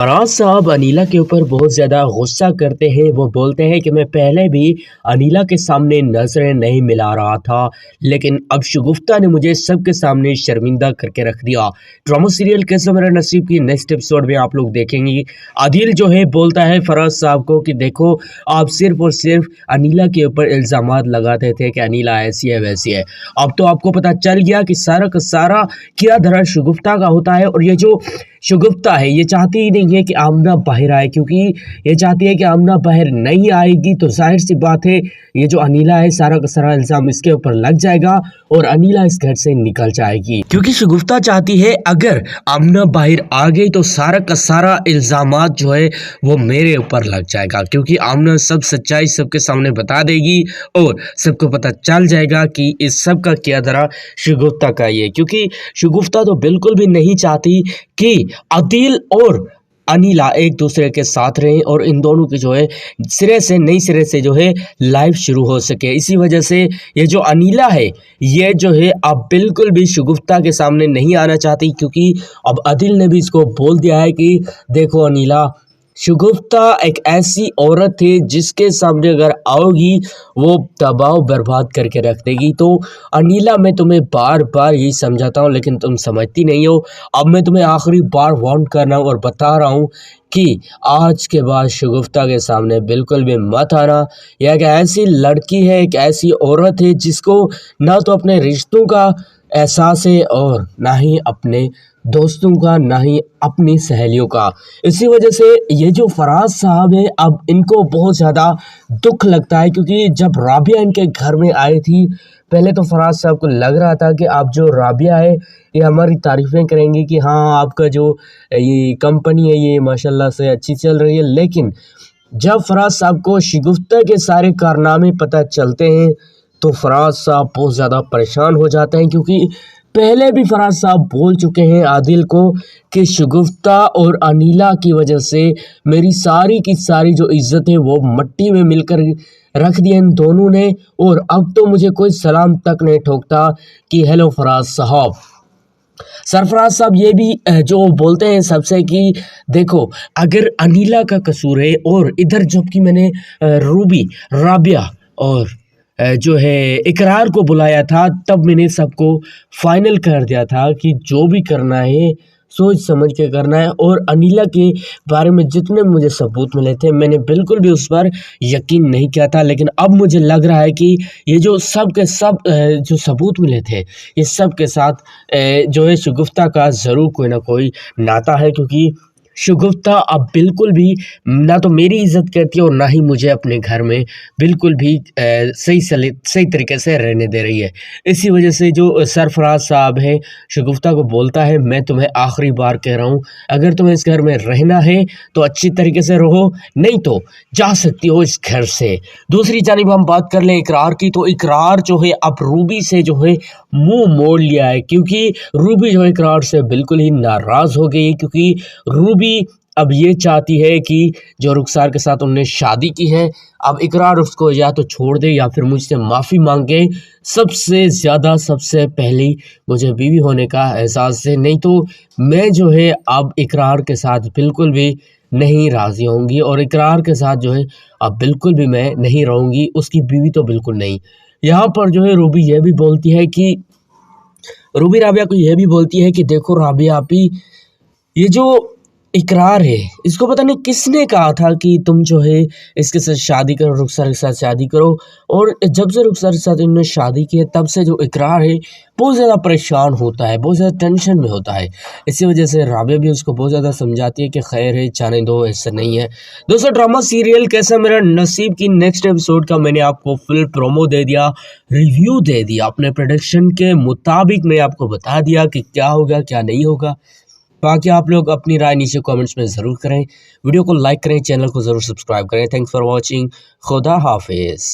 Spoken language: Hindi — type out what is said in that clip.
फराज साहब अनीला के ऊपर बहुत ज़्यादा गुस्सा करते हैं। वो बोलते हैं कि मैं पहले भी अनीला के सामने नज़रें नहीं मिला रहा था, लेकिन अब शगुफ्ता ने मुझे सबके सामने शर्मिंदा करके रख दिया। ड्रामा सीरियल कैसा मेरा नसीब की नेक्स्ट एपिसोड में आप लोग देखेंगे। आदिल जो है बोलता है फराज साहब को कि देखो, आप सिर्फ और सिर्फ अनीला के ऊपर इल्ज़ामात लगाते थे कि अनीला ऐसी है वैसी है। अब तो आपको पता चल गया कि सारा का सारा क्या धरा शगुफ्ता का होता है। और ये जो शगुफ्ता है ये चाहती ही नहीं है कि आमना बाहर आए, क्योंकि ये चाहती है कि आमना बाहर नहीं आएगी तो जाहिर सी बात है ये जो अनीला है सारा का सारा इल्ज़ाम इसके ऊपर लग जाएगा और अनीला इस घर से निकल जाएगी। क्योंकि शगुफ्ता चाहती है अगर आमना बाहर आ गई तो सारा का सारा इल्ज़ामात जो है वो मेरे ऊपर लग जाएगा, क्योंकि आमना सब सच्चाई सबके सामने बता देगी और सबको पता चल जाएगा कि इस सब का क्या धरा शगुफ्ता का ये। क्योंकि शगुफ्ता तो बिल्कुल भी नहीं चाहती कि आदिल और अनीला एक दूसरे के साथ रहें और इन दोनों की जो है नई सिरे से जो है लाइफ शुरू हो सके। इसी वजह से ये जो अनीला है ये जो है अब बिल्कुल भी शगुफ्ता के सामने नहीं आना चाहती, क्योंकि अब आदिल ने भी इसको बोल दिया है कि देखो अनीला, शगुफ्ता एक ऐसी औरत है जिसके सामने अगर आओगी वो तबाह बर्बाद करके रख देगी। तो अनीला, मैं तुम्हें बार बार यही समझाता हूँ लेकिन तुम समझती नहीं हो। अब मैं तुम्हें आखिरी बार वार्न कर रहा हूँ और बता रहा हूँ कि आज के बाद शगुफ्ता के सामने बिल्कुल भी मत आना। यह एक ऐसी लड़की है, एक ऐसी औरत है जिसको ना तो अपने रिश्तों का एहसास है और ना ही अपने दोस्तों का, ना ही अपनी सहेलियों का। इसी वजह से ये जो फराज साहब है अब इनको बहुत ज़्यादा दुख लगता है, क्योंकि जब राबिया इनके घर में आई थी पहले तो फराज साहब को लग रहा था कि आप जो राबिया है ये हमारी तारीफ़ें करेंगी कि हाँ आपका जो ये कंपनी है ये माशाल्लाह से अच्छी चल रही है। लेकिन जब फराज साहब को शगुफ्ता के सारे कारनामे पता चलते हैं तो फराज साहब बहुत ज़्यादा परेशान हो जाते हैं, क्योंकि पहले भी फराज साहब बोल चुके हैं आदिल को कि शगुफ्ता और अनीला की वजह से मेरी सारी की सारी जो इज़्ज़त है वो मिट्टी में मिलकर रख दी इन दोनों ने, और अब तो मुझे कोई सलाम तक नहीं ठोकता कि हेलो फराज साहब। सरफराज साहब ये भी जो बोलते हैं सबसे कि देखो, अगर अनीला का कसूर है और इधर जबकि मैंने रूबी, राबिया और जो है इकरार को बुलाया था, तब मैंने सबको फाइनल कर दिया था कि जो भी करना है सोच समझ के करना है। और अनीला के बारे में जितने मुझे सबूत मिले थे मैंने बिल्कुल भी उस पर यकीन नहीं किया था, लेकिन अब मुझे लग रहा है कि ये जो सब के सब जो सबूत मिले थे ये सब के साथ जो है शगुफ्ता का ज़रूर कोई ना कोई नाता है। क्योंकि शगुफ्ता अब बिल्कुल भी ना तो मेरी इज़्ज़त करती है और ना ही मुझे अपने घर में बिल्कुल भी सही तरीके से रहने दे रही है। इसी वजह से जो सरफराज साहब है शगुफ्ता को बोलता है, मैं तुम्हें आखिरी बार कह रहा हूँ अगर तुम्हें इस घर में रहना है तो अच्छी तरीके से रहो, नहीं तो जा सकती हो इस घर से। दूसरी जानिब हम बात कर लें इकरार की, तो इकरार जो है अब रूबी से जो है मुंह मोड़ लिया है, क्योंकि रूबी जो इकरार से बिल्कुल ही नाराज़ हो गई है। क्योंकि रूबी अब ये चाहती है कि जो रुखसार के साथ उन्होंने शादी की है अब इकरार उसको या तो छोड़ दे या फिर मुझसे माफ़ी मांगे। सबसे ज़्यादा सबसे पहली मुझे बीवी होने का एहसास है, नहीं तो मैं जो है अब इकरार के साथ बिल्कुल भी नहीं राज़ी होंगी और इकरार के साथ जो है अब बिल्कुल भी मैं नहीं रहूँगी, उसकी बीवी तो बिल्कुल नहीं। यहाँ पर जो है रूबी ये भी बोलती है कि रूबी राबिया को यह भी बोलती है कि देखो राबिया आपी, ये जो इकरार है इसको पता नहीं किसने कहा था कि तुम जो है इसके साथ शादी करो, रुखसार के साथ शादी करो। और जब से रुखसार के साथ इन्होंने शादी की है तब से जो इकरार है बहुत ज़्यादा परेशान होता है, बहुत ज़्यादा टेंशन में होता है। इसी वजह से राबिया भी उसको बहुत ज़्यादा समझाती है कि खैर है, जाने दो, ऐसा नहीं है। दोस्तों, ड्रामा सीरियल कैसा मेरा नसीब की नेक्स्ट एपिसोड का मैंने आपको फुल प्रोमो दे दिया, रिव्यू दे दिया, अपने प्रेडिक्शन के मुताबिक मैं आपको बता दिया कि क्या होगा क्या नहीं होगा। बाकी आप लोग अपनी राय नीचे कमेंट्स में ज़रूर करें, वीडियो को लाइक करें, चैनल को ज़रूर सब्सक्राइब करें। Thanks for watching. खुदा हाफिज़।